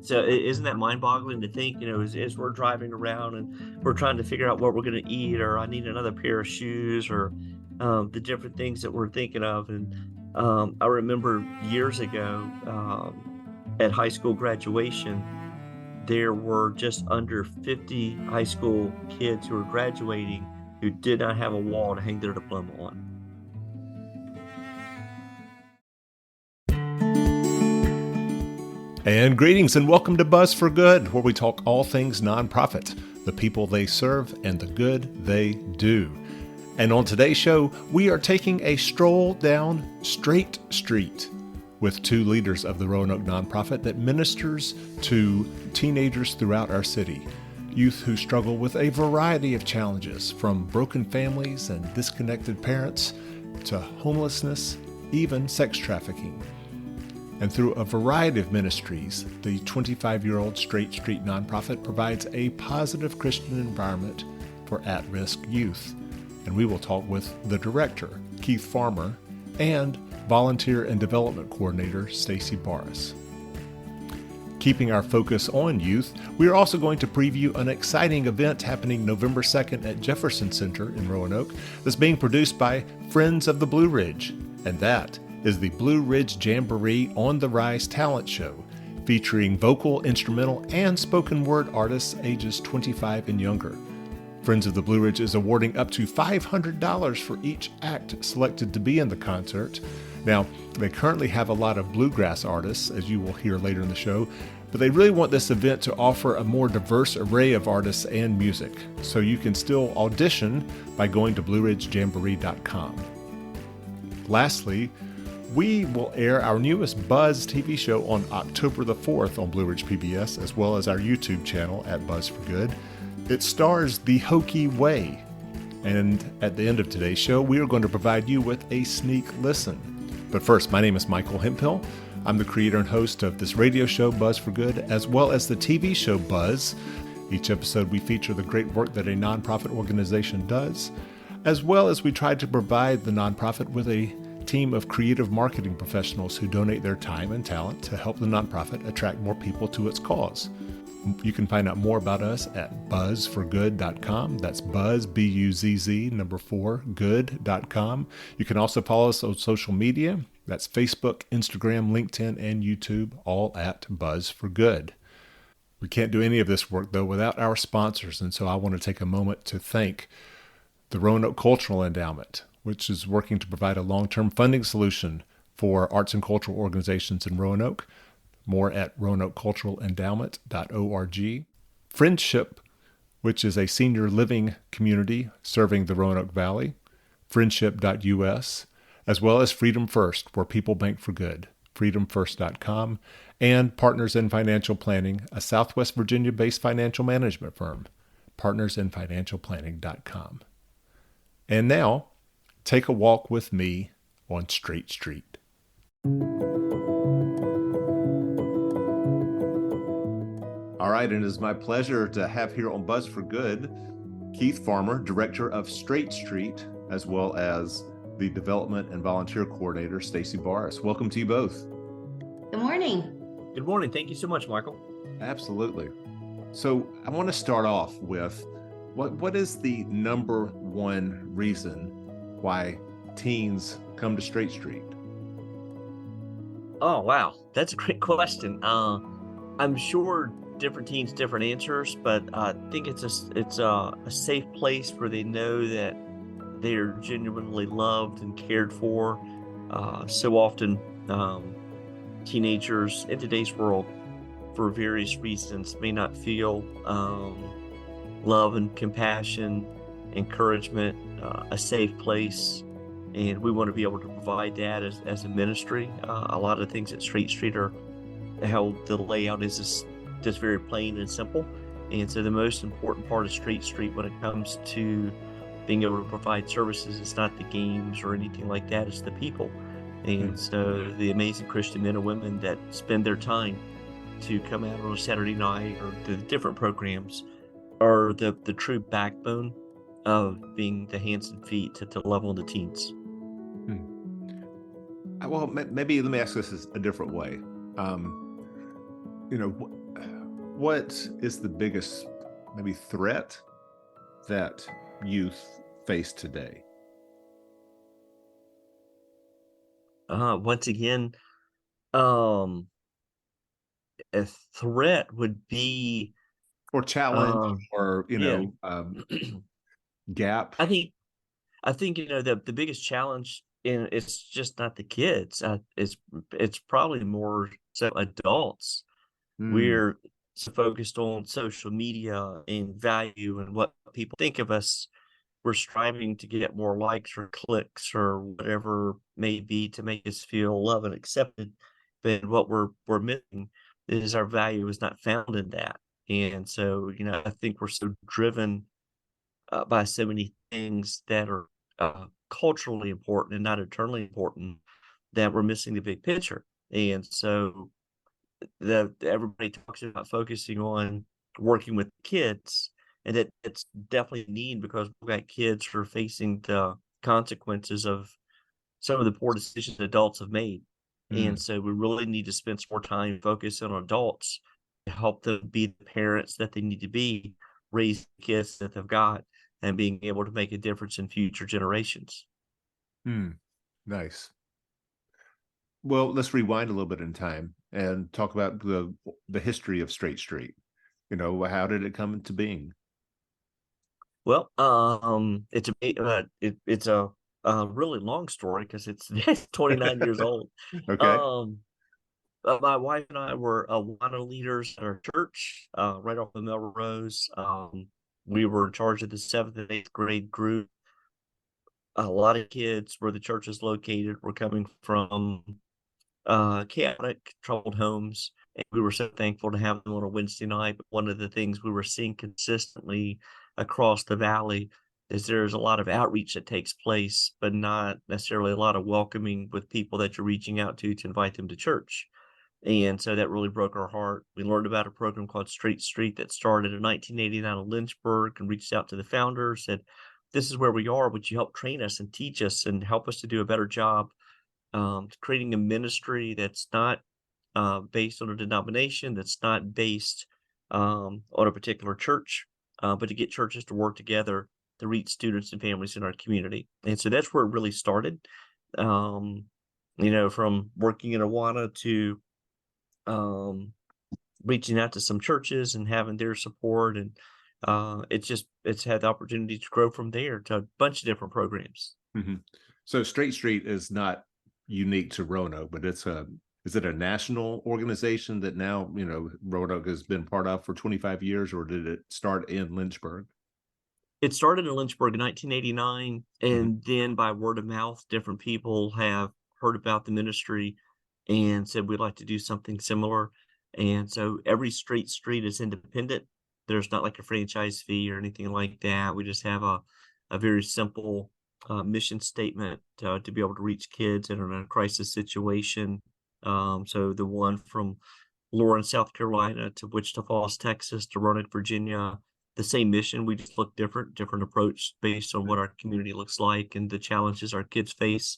So isn't that mind-boggling to think, as we're driving around and we're trying to figure out what we're going to eat, or I need another pair of shoes, or the different things that we're thinking of. And I remember years ago at high school graduation, there were just under 50 high school kids who were graduating who did not have a wall to hang their diploma on. And greetings and welcome to Buzz for Good, where we talk all things nonprofit, the people they serve, and the good they do. And on today's show, we are taking a stroll down Straight Street with two leaders of the Roanoke nonprofit that ministers to teenagers throughout our city. Youth who struggle with a variety of challenges, from broken families and disconnected parents to homelessness, even sex trafficking. And through a variety of ministries, the 25-year-old Straight Street nonprofit provides a positive Christian environment for at-risk youth. And we will talk with the director, Keith Farmer, and volunteer and development coordinator, Stacy Barris. Keeping our focus on youth, we are also going to preview an exciting event happening November 2nd at Jefferson Center in Roanoke that's being produced by Friends of the Blue Ridge. And that is the Blue Ridge Jamboree on the Rise talent show, featuring vocal, instrumental, and spoken word artists ages 25 and younger. Friends of the Blue Ridge is awarding up to $500 for each act selected to be in the concert. Now, they currently have a lot of bluegrass artists, as you will hear later in the show, but they really want this event to offer a more diverse array of artists and music. So you can still audition by going to BlueRidgeJamboree.com. Lastly, we will air our newest Buzz TV show on October the 4th on Blue Ridge PBS, as well as our YouTube channel at Buzz for Good. It stars The Hokey Way. And at the end of today's show, we are going to provide you with a sneak listen. But first, my name is Michael Hemphill. I'm the creator and host of this radio show, Buzz for Good, as well as the TV show Buzz. Each episode, we feature the great work that a nonprofit organization does, as well as we try to provide the nonprofit with a team of creative marketing professionals who donate their time and talent to help the nonprofit attract more people to its cause. You can find out more about us at buzzforgood.com. That's buzz, B-U-Z-Z, 4, good.com. You can also follow us on social media. That's Facebook, Instagram, LinkedIn, and YouTube, all at Buzz for Good. We can't do any of this work, though, without our sponsors, and so I want to take a moment to thank the Roanoke Cultural Endowment, which is working to provide a long-term funding solution for arts and cultural organizations in Roanoke. More at roanokeculturalendowment.org. Friendship, which is a senior living community serving the Roanoke Valley, friendship.us, as well as Freedom First, where people bank for good, freedomfirst.com, and Partners in Financial Planning, a Southwest Virginia-based financial management firm, partnersinfinancialplanning.com. And now, take a walk with me on Straight Street. All right, and it is my pleasure to have here on Buzz for Good, Keith Farmer, director of Straight Street, as well as the development and volunteer coordinator, Stacy Barris. Welcome to you both. Good morning. Good morning. Thank you so much, Michael. Absolutely. So I want to start off with what is the number one reason why teens come to Straight Street? Oh, wow. That's a great question. I'm sure different teens, different answers, but I think it's a safe place where they know that they're genuinely loved and cared for. So often, teenagers in today's world, for various reasons, may not feel love and compassion, encouragement, a safe place. And we want to be able to provide that as a ministry. A lot of things at Straight Street are how the layout is just very plain and simple. And so the most important part of Straight Street when it comes to being able to provide services, it's not the games or anything like that, it's the people. And so the amazing Christian men and women that spend their time to come out on a Saturday night or the different programs are the true backbone of being the hands and feet to love on the teens. Well, maybe let me ask this a different way. What is the biggest maybe threat that youth face today? Once again, um, a threat would be, Or challenge uh, or, yeah. gap? I think the biggest challenge, and it's just not the kids. It's probably more so adults. Mm, We're so focused on social media and value and what people think of us. We're striving to get more likes or clicks or whatever may be to make us feel loved and accepted. But what we're missing is our value is not found in that. And so, I think we're so driven by so many things that are culturally important and not eternally important that we're missing the big picture. And so everybody talks about focusing on working with kids, and it's definitely a need because we've got kids who are facing the consequences of some of the poor decisions adults have made. mm, And so we really need to spend some more time focusing on adults to help them be the parents that they need to be, raise the kids that they've got, and being able to make a difference in future generations. mm. Nice. Well, let's rewind a little bit in time and talk about the history of Straight Street. How did it come into being? Well, it's a really long story because it's it's 29 years old. Okay. Um, my wife and I were WANA leaders at our church, right off the Melrose. We were in charge of the seventh and eighth grade group. A lot of kids where the church is located were coming from chaotic, troubled homes. And we were so thankful to have them on a Wednesday night. But one of the things we were seeing consistently across the valley is there's a lot of outreach that takes place, but not necessarily a lot of welcoming with people that you're reaching out to invite them to church. And so that really broke our heart. We learned about a program called Straight Street that started in 1989 in Lynchburg and reached out to the founder, said, "This is where we are. Would you help train us and teach us and help us to do a better job creating a ministry that's not based on a denomination, that's not based on a particular church, but to get churches to work together to reach students and families in our community." And so that's where it really started. Um, from working in Awana to um, reaching out to some churches and having their support. And it's had the opportunity to grow from there to a bunch of different programs. Hmm. So Straight Street is not unique to Roanoke, but is it a national organization that now, Roanoke has been part of for 25 years, or did it start in Lynchburg? It started in Lynchburg in 1989, Hmm. and then by word of mouth, different people have heard about the ministry and said we'd like to do something similar. And so every straight street is independent. There's not like a franchise fee or anything like that. We just have a very simple mission statement to be able to reach kids that are in a crisis situation. So the one from Lawrence, South Carolina to Wichita Falls, Texas to Roanoke, Virginia, the same mission. We just look different approach based on what our community looks like and the challenges our kids face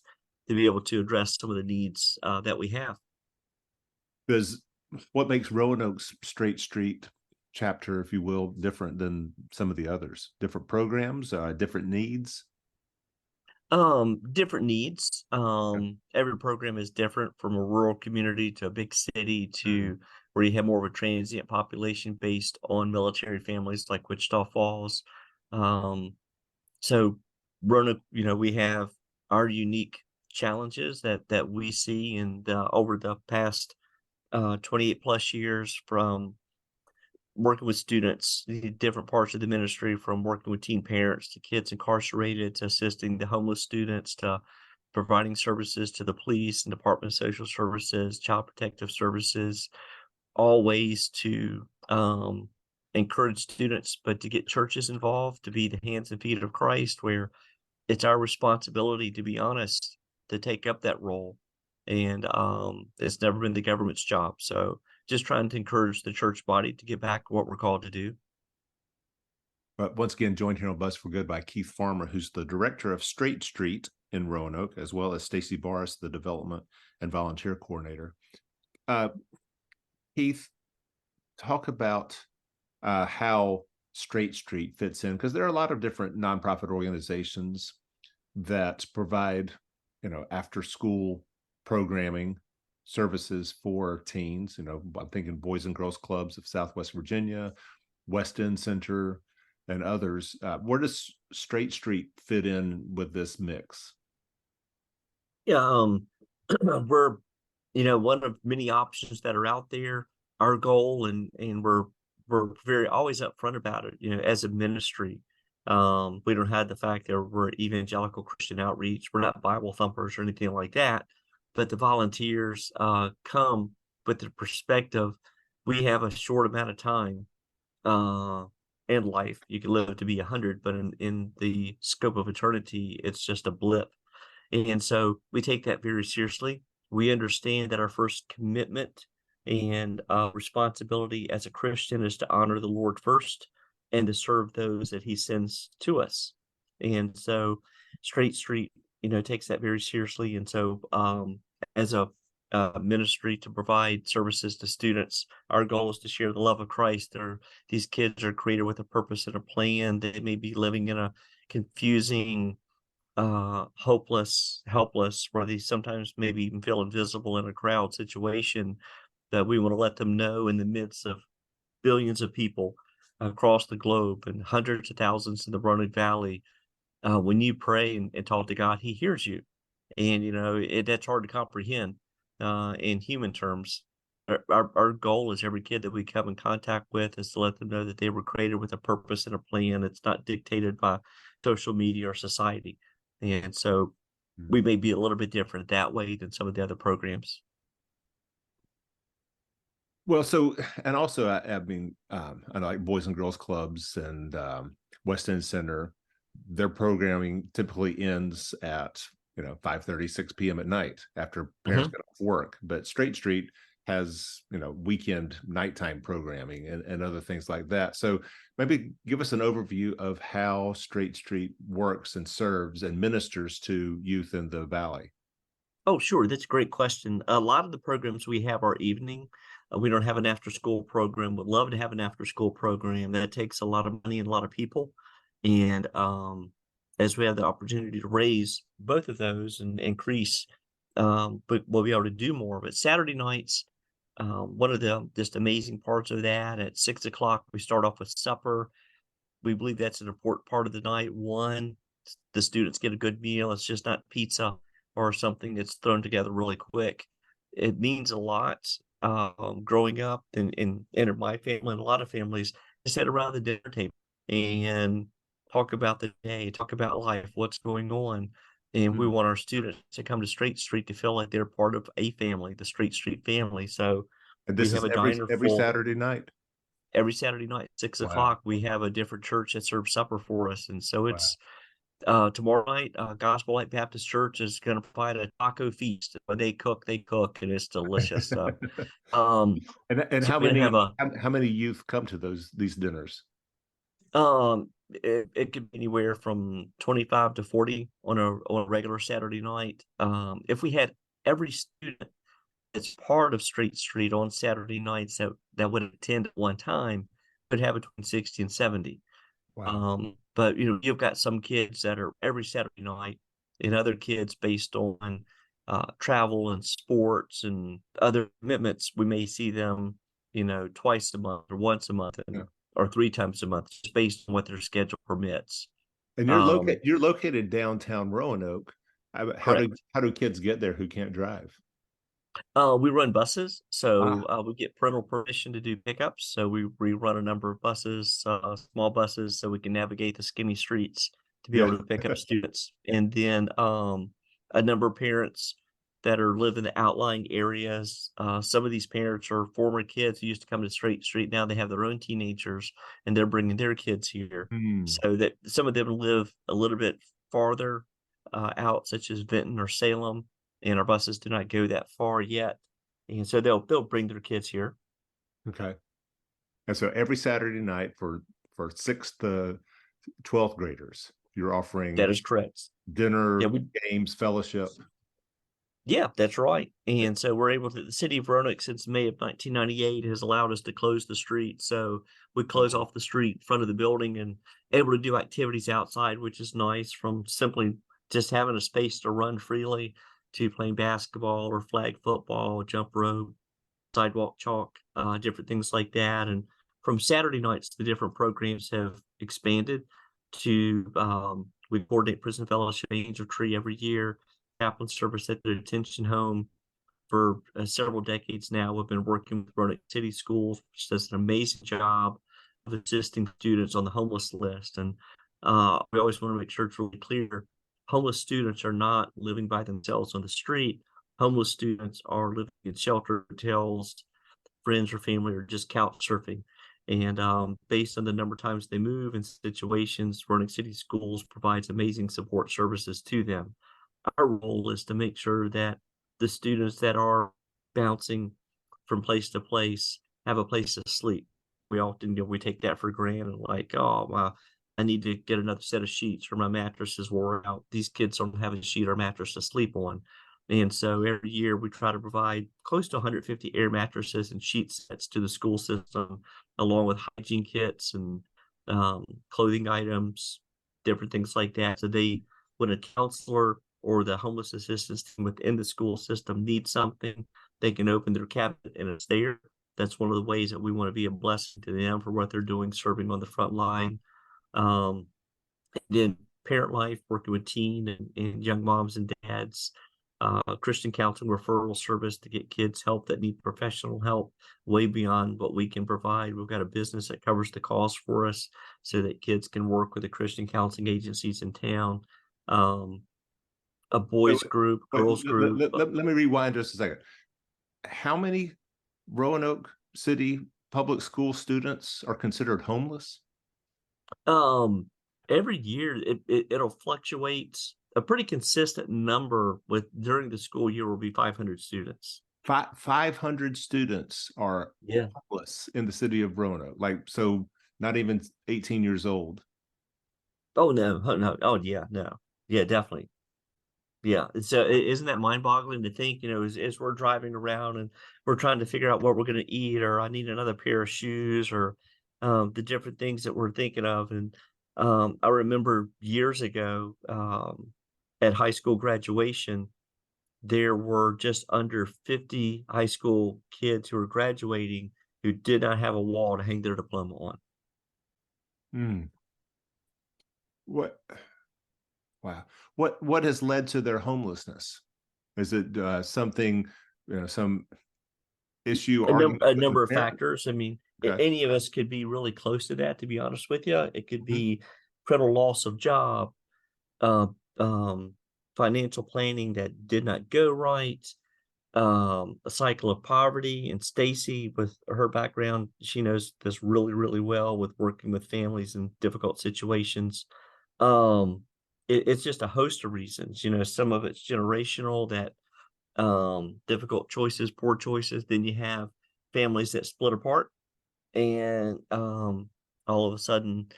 to be able to address some of the needs that we have. Because what makes Roanoke's Straight Street chapter, if you will, different than some of the others? Different programs, different needs. Different needs. Every program is different from a rural community to a big city Mm. to where you have more of a transient population based on military families like Wichita Falls. Um, So Roanoke, we have our unique challenges that we see and over the past 28 plus years from working with students, the different parts of the ministry, from working with teen parents to kids incarcerated to assisting the homeless students to providing services to the police and Department of Social Services, Child Protective Services, all ways to encourage students, but to get churches involved, to be the hands and feet of Christ, where it's our responsibility, to be honest, to take up that role. And it's never been the government's job. So just trying to encourage the church body to get back to what we're called to do. But once again, joined here on Buzz for Good by Keith Farmer, who's the director of Straight Street in Roanoke, as well as Stacy Barris, the development and volunteer coordinator. Uh, Keith, talk about how Straight Street fits in, because there are a lot of different nonprofit organizations that provide, after school programming services for teens. I'm thinking Boys and Girls Clubs of Southwest Virginia, West End Center, and others. Where does Straight Street fit in with this mix? Yeah, we're one of many options that are out there. Our goal, and we're very always upfront about it. As a ministry, we don't have the fact that we're evangelical Christian outreach. We're not Bible thumpers or anything like that. But the volunteers come with the perspective we have a short amount of time uh, in life. You can live to be 100, but in the scope of eternity, it's just a blip. And so we take that very seriously. We understand that our first commitment and responsibility as a Christian is to honor the Lord first and to serve those that He sends to us. And so Straight Street, takes that very seriously. And so, as a ministry to provide services to students, our goal is to share the love of Christ. These kids are created with a purpose and a plan. They may be living in a confusing, hopeless, helpless, where they sometimes maybe even feel invisible in a crowd situation, that we want to let them know in the midst of billions of people across the globe and hundreds of thousands in the Roanoke Valley, when you pray and talk to God, He hears you. And, that's hard to comprehend in human terms. Our goal is every kid that we come in contact with is to let them know that they were created with a purpose and a plan. It's not dictated by social media or society. And so we may be a little bit different that way than some of the other programs. Well, so, and also, I mean, I know like Boys and Girls Clubs and West End Center, their programming typically ends at 5:30, 6 p.m. at night after parents Mhm. get off work. But Straight Street has weekend nighttime programming and other things like that. So maybe give us an overview of how Straight Street works and serves and ministers to youth in the Valley. Oh, sure. That's a great question. A lot of the programs we have are evening. We don't have an after school program. Would love to have an after school program. That takes a lot of money and a lot of people. And as we have the opportunity to raise both of those and increase, but we'll be able to do more. But Saturday nights, one of the just amazing parts of that, at 6 o'clock, we start off with supper. We believe that's an important part of the night. One, the students get a good meal. It's just not pizza or something that's thrown together really quick. It means a lot. Growing up in my family and a lot of families, they sit around the dinner table and talk about the day, talk about life, what's going on. And we Mm. want our students to come to Straight Street to feel like they're part of a family, the Straight Street family. So And we this have is a every diner every full Saturday night. every Saturday night, six Wow. o'clock. We have a different church that serves supper for us. And so Wow. it's tomorrow night, Gospel Light Baptist Church is going to provide a taco feast. When they cook, and it's delicious. Um, And so how we're gonna have many how many youth come to these dinners? it could be anywhere from 25 to 40 on a regular Saturday night. If we had every student that's part of Straight Street on Saturday nights that would attend at one time, would have between 60 and 70. Wow. But you've got some kids that are every Saturday night, and other kids based on travel and sports and other commitments. We may see them, twice a month or once a month, Yeah. or three times a month, just based on what their schedule permits. And Um, you're located downtown Roanoke. Correct. How do kids get there who can't drive? We run buses, so Ah, we get parental permission to do pickups. So we run a number of buses, small buses, so we can navigate the skinny streets to be yeah. able to pick up students. And then a number of parents that are live in the outlying areas. Some of these parents are former kids who used to come to Straight Street. Now they have their own teenagers, and they're bringing their kids here. Hmm. So that some of them live a little bit farther out, such as Benton or Salem, and our buses do not go that far yet. And so they'll bring their kids here. Okay. And so every Saturday night for sixth to 12th graders, you're That offering is correct. Yeah, dinner, we games, fellowship. Yeah, that's right. And so we're able to, the city of Roanoke since May of 1998 has allowed us to close the street. So we close off the street in front of the building and able to do activities outside, which is nice, from simply just having a space to run freely to playing basketball or flag football, jump rope, sidewalk chalk, different things like that. And from Saturday nights, the different programs have expanded to we coordinate prison fellowship angel tree every year, chaplain service at the detention home. For several decades now, we've been working with Roanoke City Schools, which does an amazing job of assisting students on the homeless list. And we always want to make sure it's really clear: homeless students are not living by themselves on the street. Homeless students are living in shelter, hotels, friends or family, or just couch surfing. And based on the number of times they move and situations, Roanoke City Schools provides amazing support services to them. Our role is to make sure that the students that are bouncing from place to place have a place to sleep. We often, we take that for granted, like, oh, wow, I need to get another set of sheets or my mattress is worn out. These kids don't have a sheet or mattress to sleep on. And so every year we try to provide close to 150 air mattresses and sheet sets to the school system, along with hygiene kits and clothing items, different things like that. So when a counselor or the homeless assistance team within the school system needs something, they can open their cabinet and it's there. That's one of the ways that we want to be a blessing to them for what they're doing, serving on the front line. Um, then parent life, working with teen and young moms and dads, Christian counseling referral service to get kids help that need professional help way beyond what we can provide. We've got a business that covers the cost for us so that kids can work with the Christian counseling agencies in town. Um, a So, boys group, but girls group. let me rewind just a second. How many Roanoke City public school students are considered homeless? Um, every year it'll fluctuate. A pretty consistent number with during the school year will be 500 students. 500 students are Yeah. homeless in the city of Roanoke. Like, so not even 18 years old. Oh no, oh, no, oh yeah, no, yeah, definitely. Yeah. So isn't that mind boggling to think, as we're driving around and we're trying to figure out what we're going to eat, or I need another pair of shoes, or the different things that we're thinking of. And I remember years ago at high school graduation, there were just under 50 high school kids who were graduating who did not have a wall to hang their diploma on. Hmm. What? Wow. What has led to their homelessness? Is it something, some issue, argument A with the number of parent? factors. I mean, Okay. any of us could be really close to that, to be honest with you. It could Mhm. be parental loss of job, uh, um, financial planning that did not go right, a cycle of poverty. And Stacy, with her background, she knows this really, really well with working with families in difficult situations. Um, it's just a host of reasons. Some of it's generational, that difficult choices, poor choices. Then you have families that split apart, and all of a sudden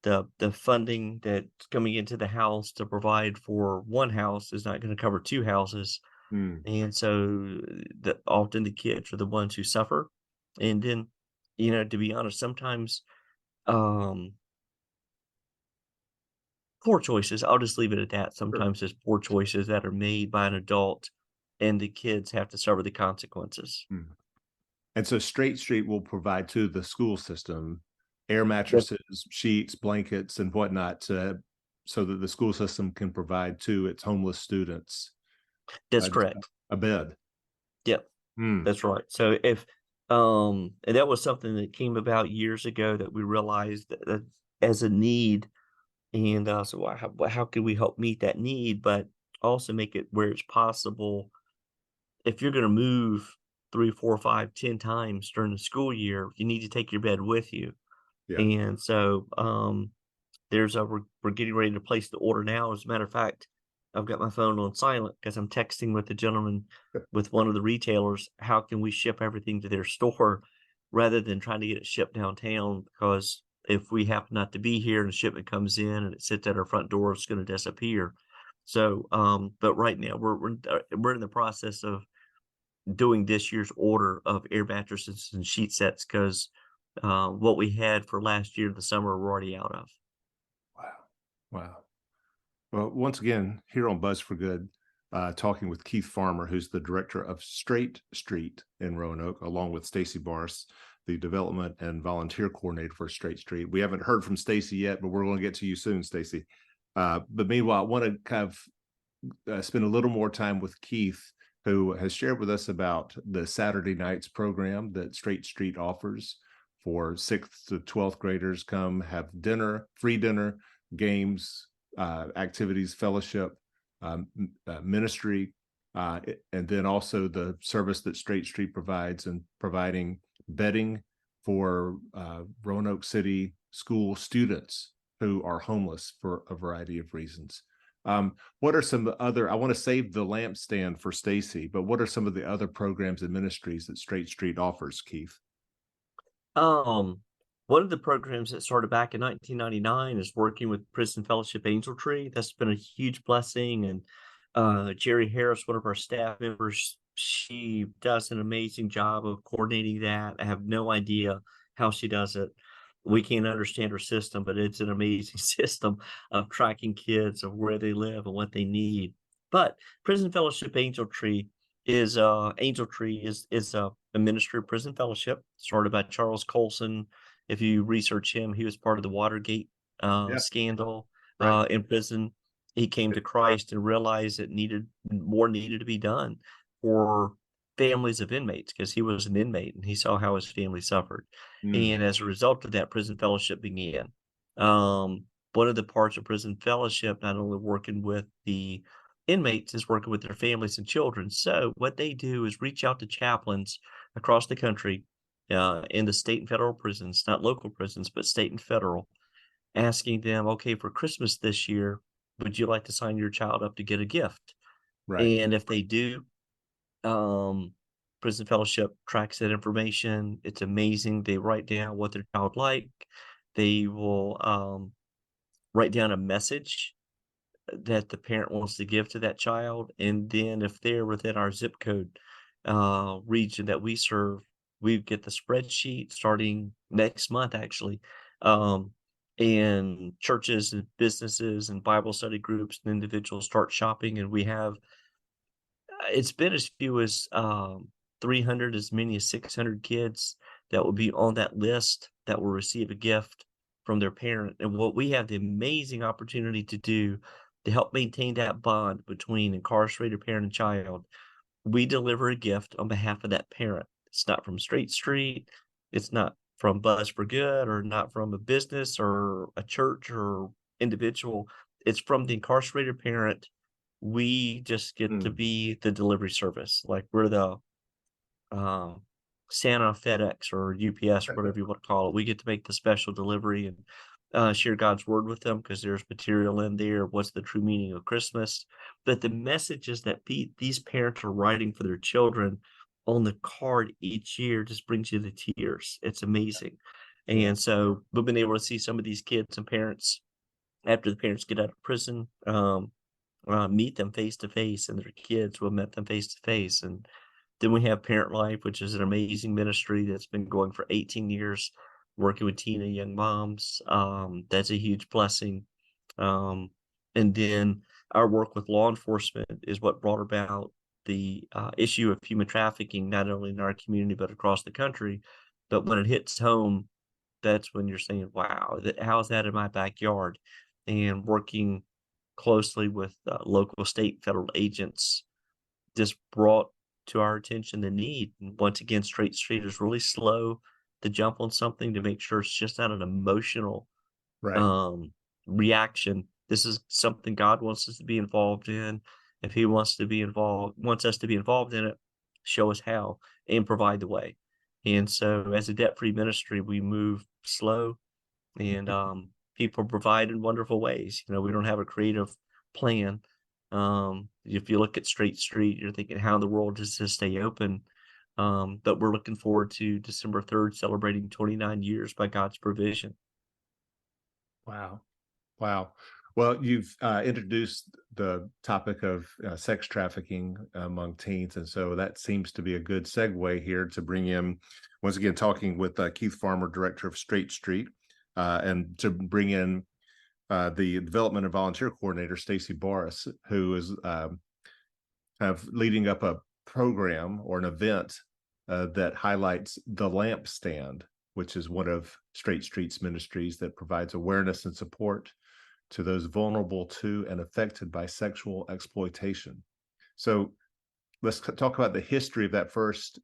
the funding that's coming into the house to provide for one house is not going to cover two houses. Hmm. And so often the kids are the ones who suffer. And then, to be honest, sometimes um poor choices, I'll just leave it at that. Sure. Sometimes it's poor choices that are made by an adult, and the kids have to suffer the consequences. Hmm. And so Straight Street will provide to the school system air That's mattresses, sheets, blankets, and whatnot so that the school system can provide to its homeless students that's just correct. a bed. Yep. Hmm. That's right. So if and that was something that came about years ago that we realized that as a need. And so how can we help meet that need, but also make it where it's possible? If you're going to move 3, 4, 5, 10 times during the school year, you need to take your bed with you. Yeah. And so we're getting ready to place the order now. As a matter of fact, I've got my phone on silent because I'm texting with the gentleman with one of the retailers. How can we ship everything to their store rather than trying to get it shipped downtown? Because if we happen not to be here and the shipment comes in and it sits at our front door, it's going to disappear. So, but right now we're in the process of doing this year's order of air mattresses and sheet sets because what we had for last year, the summer, we're already out of. Wow. Wow. Well, once again, here on Buzz for Good, talking with Keith Farmer, who's the director of Straight Street in Roanoke, along with Stacy Barse, the development and volunteer coordinator for Straight Street. We haven't heard from Stacy yet, but we're going to get to you soon, Stacy. But meanwhile, I want to kind of spend a little more time with Keith, who has shared with us about the Saturday nights program that Straight Street offers for 6th to 12th graders. Come have dinner, free dinner, games, activities, fellowship, ministry, and then also the service that Straight Street provides and providing bedding for Roanoke City school students who are homeless for a variety of reasons. What are some other, I want to save the lampstand for Stacy, but what are some of the other programs and ministries that Straight Street offers, Keith? Um, One of the programs that started back in 1999 is working with Prison Fellowship Angel Tree. That's been a huge blessing. And Jerry Harris, one of our staff members, she does an amazing job of coordinating that. I have no idea how she does it. We can't understand her system, but it's an amazing system of tracking kids of where they live and what they need. But Prison Fellowship Angel Tree is a ministry of prison fellowship started by Charles Colson. If you research him, he was part of the Watergate Yeah, scandal right. in prison. He came to Christ and realized that needed to be done for families of inmates because he was an inmate and he saw how his family suffered. Mm, And as a result of that, prison fellowship began. One of the parts of prison fellowship, not only working with the inmates, is working with their families and children. So what they do is reach out to chaplains across the country in the state and federal prisons, not local prisons, but state and federal, asking them, okay, for Christmas this year, would you like to sign your child up to get a gift? right. And if they do, um, Prison Fellowship tracks that information. It's amazing. They write down what their child like. They will write down a message that the parent wants to give to that child. And then if they're within our zip code region that we serve, we get the spreadsheet starting next month, actually. Um, and churches and businesses and Bible study groups and individuals start shopping. And we have, it's been as few as 300, as many as 600 kids that will be on that list that will receive a gift from their parent. And what we have the amazing opportunity to do to help maintain that bond between incarcerated parent and child, we deliver a gift on behalf of that parent. It's not from Straight Street. It's not from Buzz for Good or not from a business or a church or individual. It's from the incarcerated parent. We just get to Mm, be the delivery service. Like we're the um, Santa, FedEx, or UPS, whatever you want to call it. We get to make the special delivery and share God's word with them because there's material in there. What's the true meaning of Christmas? But the messages that these parents are writing for their children on the card each year just brings you to tears. It's amazing. yeah. And so we've been able to see some of these kids and parents after the parents get out of prison, meet them face to face, and their kids will met them face to face. And then we have Parent Life, which is an amazing ministry that's been going for 18 years, working with teen and young moms. That's a huge blessing. And then our work with law enforcement is what brought about the issue of human trafficking, not only in our community, but across the country. But when it hits home, that's when you're saying, wow, how's that in my backyard? And working closely with local, state, federal agents just brought to our attention the need. And once again, Straight Street is really slow to jump on something to make sure it's just not an emotional Right. um, reaction. This is something God wants us to be involved in. If He wants us to be involved in it, show us how and provide the way. And so, as a debt-free ministry, we move slow and people provide in wonderful ways. You know, we don't have a creative plan. If you look at Straight Street, you're thinking, how in the world does this stay open? But we're looking forward to December 3rd, celebrating 29 years by God's provision. Wow. Wow. Well, you've introduced the topic of sex trafficking among teens, and so that seems to be a good segue here to bring in, once again, talking with Keith Farmer, director of Straight Street, and to bring in the development and volunteer coordinator, Stacy Boris, who is kind of leading up a program or an event that highlights the lampstand, which is one of Straight Street's ministries that provides awareness and support to those vulnerable to and affected by sexual exploitation. So let's talk about the history of that first,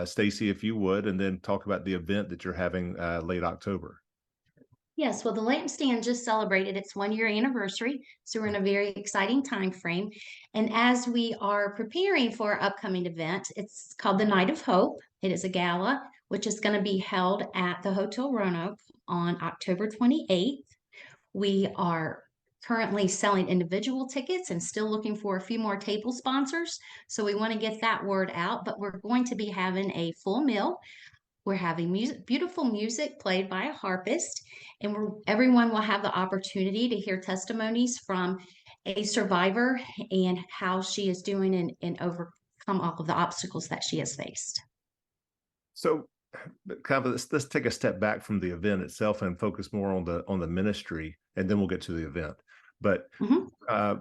Stacy, if you would, and then talk about the event that you're having late October. Yes, well, the lampstand just celebrated its 1 year anniversary, so we're in a very exciting time frame. And as we are preparing for our upcoming event, it's called the Night of Hope. It is a gala which is going to be held at the Hotel Roanoke on October 28th. We are currently selling individual tickets and still looking for a few more table sponsors. So we want to get that word out, but we're going to be having a full meal. We're having music, beautiful music played by a harpist, and everyone will have the opportunity to hear testimonies from a survivor and how she is doing and overcome all of the obstacles that she has faced. So, kind of let's take a step back from the event itself and focus more on the ministry, and then we'll get to the event. But uh,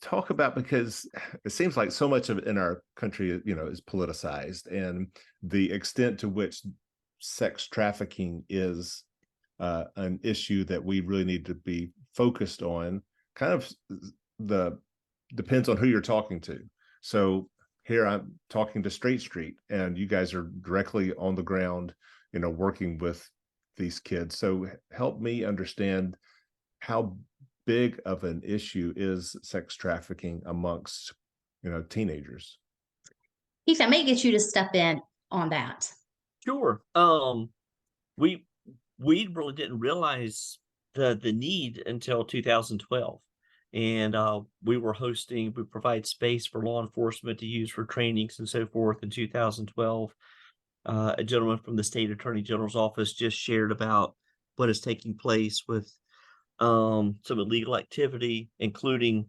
talk about, because it seems like so much of it in our country, is politicized, and the extent to which sex trafficking is an issue that we really need to be focused on. Kind of the depends on who you're talking to. So here I'm talking to Straight Street, and you guys are directly on the ground, working with these kids. So help me understand how big of an issue is sex trafficking amongst, teenagers. Keith, I may get you to step in on that. Sure. We really didn't realize the need until 2012. And we provide space for law enforcement to use for trainings and so forth in 2012. A gentleman from the state attorney general's office just shared about what is taking place with some illegal activity, including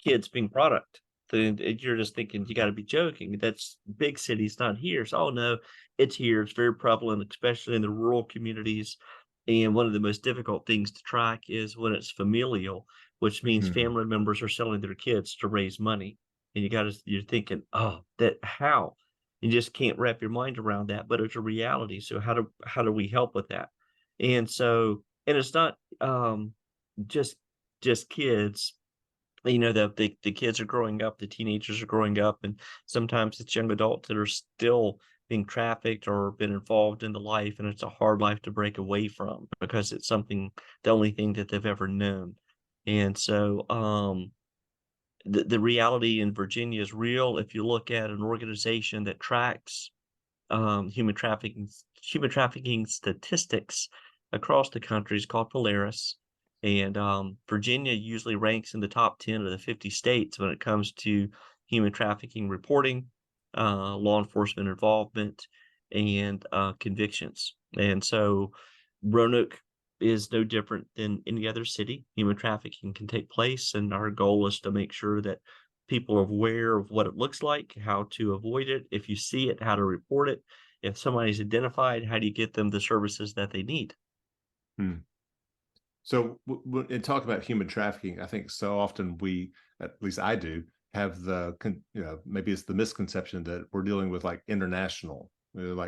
kids being product. Then you're just thinking, you got to be joking. That's big cities, not here. So, oh no, it's here. It's very prevalent, especially in the rural communities. And one of the most difficult things to track is when it's familial, which means family members are selling their kids to raise money. And you're thinking, oh, that how? You just can't wrap your mind around that, but it's a reality. So how do we help with that? And it's not just kids. The kids are growing up, the teenagers are growing up, and sometimes it's young adults that are still being trafficked or been involved in the life, and it's a hard life to break away from because it's the only thing that they've ever known. And so the reality in Virginia is real. If you look at an organization that tracks human trafficking statistics across the country, is called Polaris. And Virginia usually ranks in the top 10 of the 50 states when it comes to human trafficking reporting, law enforcement involvement, and convictions. And so Roanoke is no different than any other city. Human trafficking can take place, and our goal is to make sure that people are aware of what it looks like, how to avoid it, if you see it, how to report it. If somebody's identified, how do you get them the services that they need? So in talking about human trafficking, I think so often we, at least I do, have maybe it's the misconception that we're dealing with like international,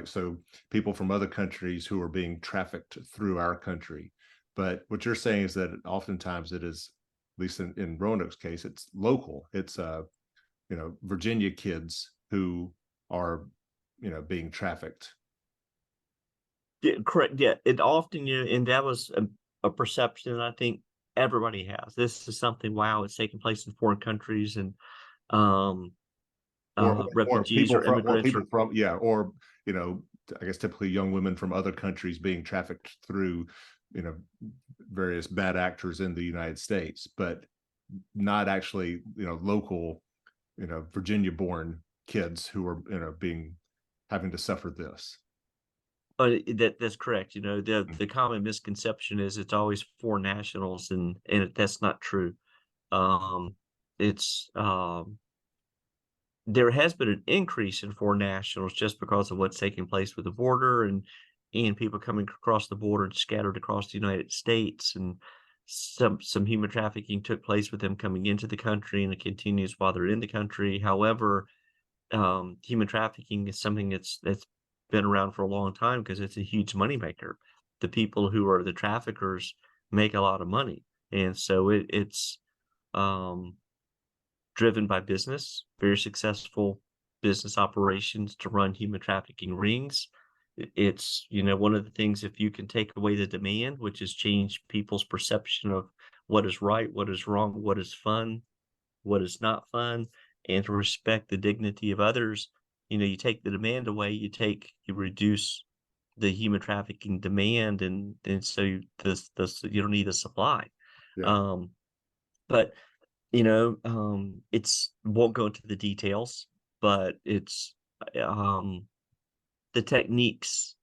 so people from other countries who are being trafficked through our country. But what you're saying is that oftentimes it is, at least in Roanoke's case, it's local. It's Virginia kids who are being trafficked. Yeah, correct. Yeah, it often and that was a perception I think everybody has. This is something, wow, it's taking place in foreign countries, and refugees or immigrants or I guess typically young women from other countries being trafficked through various bad actors in the United States, but not actually local Virginia born kids who are having to suffer this. That's correct. You know, the common misconception is it's always foreign nationals, and that's not true. Um, it's There has been an increase in foreign nationals just because of what's taking place with the border and people coming across the border and scattered across the United States, and some human trafficking took place with them coming into the country, and it continues while they're in the country. However, human trafficking is something that's been around for a long time because it's a huge moneymaker. The people who are the traffickers make a lot of money, and so it's um, driven by business, very successful business operations to run human trafficking rings. It's, you know, one of the things, if you can take away the demand, which has changed people's perception of what is right, what is wrong, what is fun, what is not fun, and to respect the dignity of others. You know, you take the demand away, you reduce the human trafficking demand, and so you don't need a supply. Yeah. Um, but it's won't go into the details, but it's um the techniques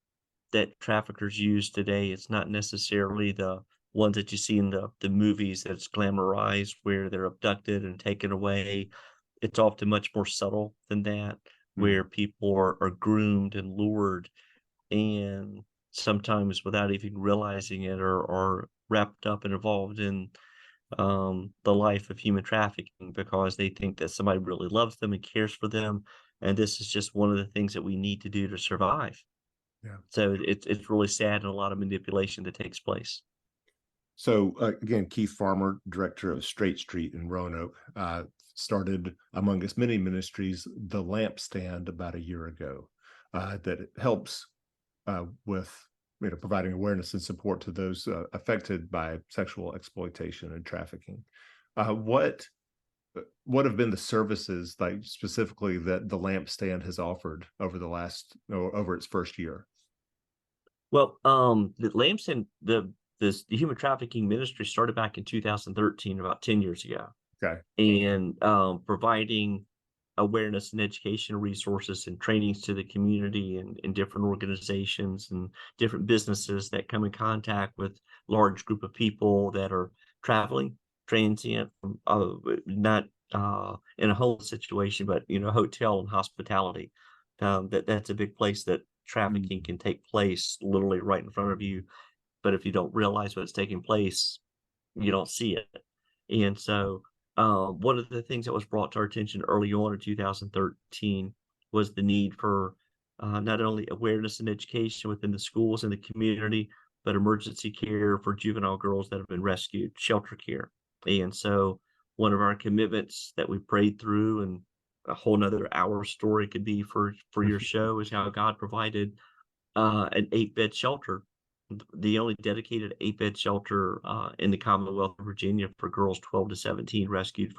that traffickers use today. It's not necessarily the ones that you see in the movies that's glamorized where they're abducted and taken away. It's often much more subtle than that, Mhm. where people are groomed and lured, and sometimes without even realizing it, or wrapped up and involved in the life of human trafficking because they think that somebody really loves them and cares for them. And this is just one of the things that we need to do to survive. Yeah. So it's really sad, and a lot of manipulation that takes place. So again, Keith Farmer, director of Straight Street in Roanoke, started among his many ministries the Lampstand about a year ago, that helps with providing awareness and support to those affected by sexual exploitation and trafficking. What have been the services, like specifically, that the Lampstand has offered over the last over its first year? Well, the Lamson, the human trafficking ministry started back in 2013, about 10 years ago, Okay. and providing awareness and education resources and trainings to the community, and different organizations and different businesses that come in contact with large group of people that are traveling transient, not in a whole situation, but hotel and hospitality. That's a big place that trafficking Mm. can take place literally right in front of you, but if you don't realize what's taking place, you don't see it. And so, one of the things that was brought to our attention early on in 2013 was the need for not only awareness and education within the schools and the community, but emergency care for juvenile girls that have been rescued, shelter care. And so, one of our commitments that we prayed through, and a whole nother hour story could be for your show, is how God provided an 8-bed shelter, the only dedicated 8-bed shelter in the Commonwealth of Virginia for girls 12 to 17 rescued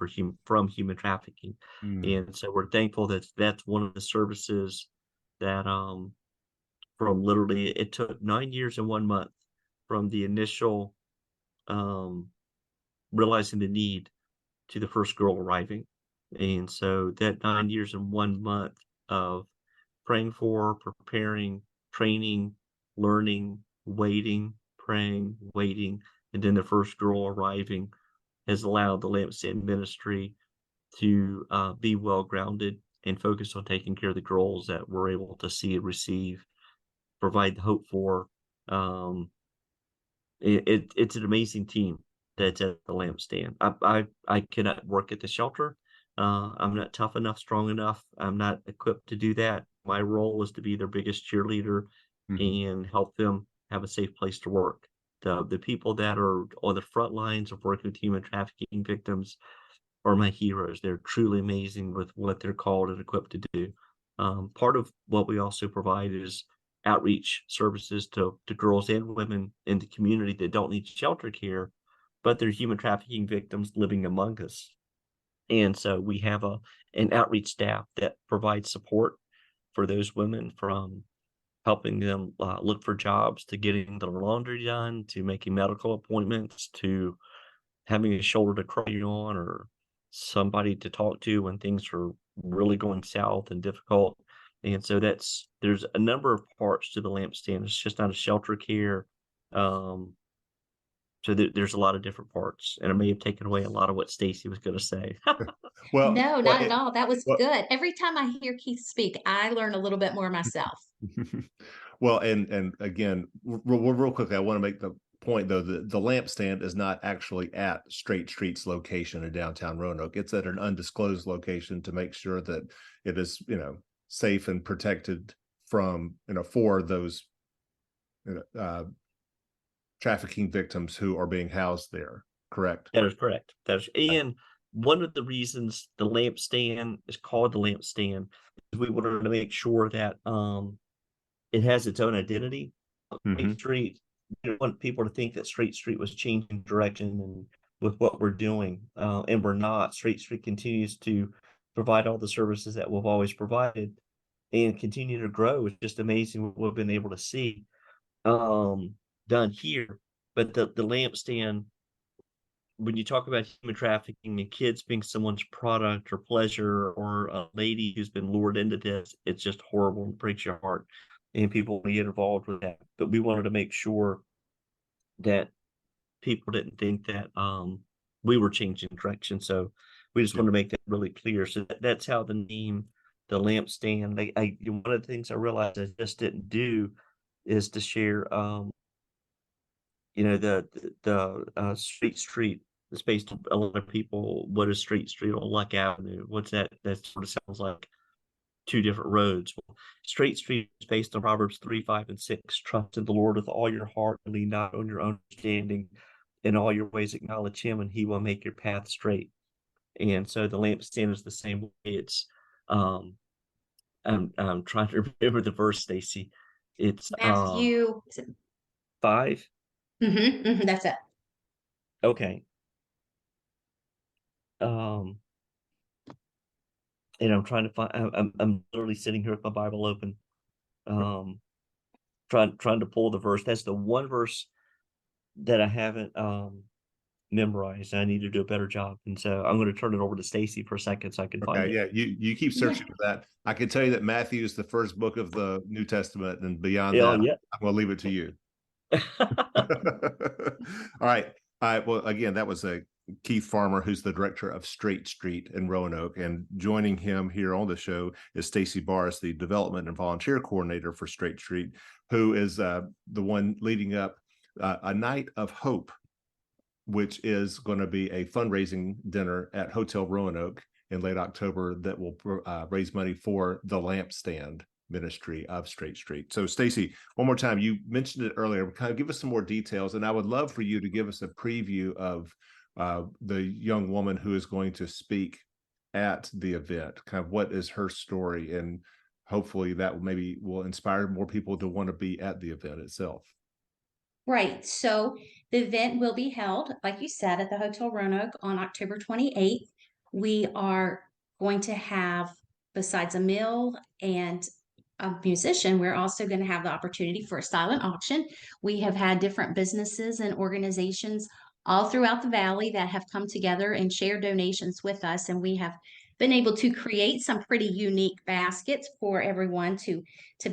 from human trafficking. Mm. And so we're thankful that that's one of the services that, from literally, it took 9 years and 1 month from the initial um, realizing the need to the first girl arriving. And so that 9 years and 1 month of praying for, preparing, training, learning, waiting, praying, waiting, and then the first girl arriving has allowed the lampstand ministry to be well grounded and focus on taking care of the girls that we're able to see and receive, provide hope for. Um, it's an amazing team that's at the lampstand. I cannot work at the shelter. I'm not tough enough, strong enough. I'm not equipped to do that. My role is to be their biggest cheerleader Mhm. and help them have a safe place to work. The people that are on the front lines of working with human trafficking victims are my heroes. They're truly amazing with what they're called and equipped to do. Part of what we also provide is outreach services to girls and women in the community that don't need shelter care, but they're human trafficking victims living among us. And so we have an outreach staff that provides support for those women, from helping them look for jobs, to getting their laundry done, to making medical appointments, to having a shoulder to cry on, or somebody to talk to when things are really going south and difficult. And so there's a number of parts to the lampstand. It's just not a shelter care. Um, so there's a lot of different parts, and I may have taken away a lot of what Stacy was going to say. Well, No, well, not at all. That was well, good. Every time I hear Keith speak, I learn a little bit more myself. well, and again, real quickly, I want to make the point though that the lampstand is not actually at Straight Street's location in downtown Roanoke. It's at an undisclosed location to make sure that it is, safe and protected from, for those you know, trafficking victims who are being housed there. Correct. That is correct. And one of the reasons the lampstand is called the lampstand is we wanted to make sure that it has its own identity. Mm-hmm. Straight Street, we don't want people to think that Straight Street was changing direction and with what we're doing, and we're not. Straight Street continues to provide all the services that we've always provided and continue to grow. It's just amazing what we've been able to see done here. But the lampstand, when you talk about human trafficking and kids being someone's product or pleasure, or a lady who's been lured into this, it's just horrible and breaks your heart. And people get involved with that. But we wanted to make sure that people didn't think that we were changing direction. So we just want to make that really clear. So that's how the name, the lampstand. One of the things I realized I just didn't do is to share the Street is based on a lot of people. What is Street on Luck Avenue? What's that? That sort of sounds like two different roads. Well, Straight Street is based on Proverbs 3, 5, and 6. Trust in the Lord with all your heart and lean not on your own understanding. In all your ways acknowledge him, and he will make your path straight. And so the lampstand is the same way. It's I'm trying to remember the verse, Stacy. It's Matthew, 5. that's it. Okay. And I'm trying to find. I'm literally sitting here with my Bible open, um, trying to pull the verse. That's the one verse that I haven't memorized. I need to do a better job, and so I'm going to turn it over to Stacy for a second so I can find Okay, it. yeah, you keep Yeah. searching for that. I can tell you that Matthew is the first book of the New Testament, and beyond Yeah, that, yeah. I'm going to leave it to you. All right. Well, again, that was a Keith Farmer, who's the director of Straight Street in Roanoke, and joining him here on the show is Stacy Barris, the development and volunteer coordinator for Straight Street, who is the one leading up a night of hope, which is going to be a fundraising dinner at Hotel Roanoke in late October that will raise money for the Lampstand ministry of Straight Street. So, Stacy, one more time, you mentioned it earlier. Kind of give us some more details, and I would love for you to give us a preview of the young woman who is going to speak at the event. Kind of what is her story, and hopefully that maybe will inspire more people to want to be at the event itself. Right. So the event will be held, like you said, at the Hotel Roanoke on October 28th. We are going to have, besides a meal and a musician, we're also going to have the opportunity for a silent auction. We have had different businesses and organizations all throughout the valley that have come together and shared donations with us, and we have been able to create some pretty unique baskets for everyone to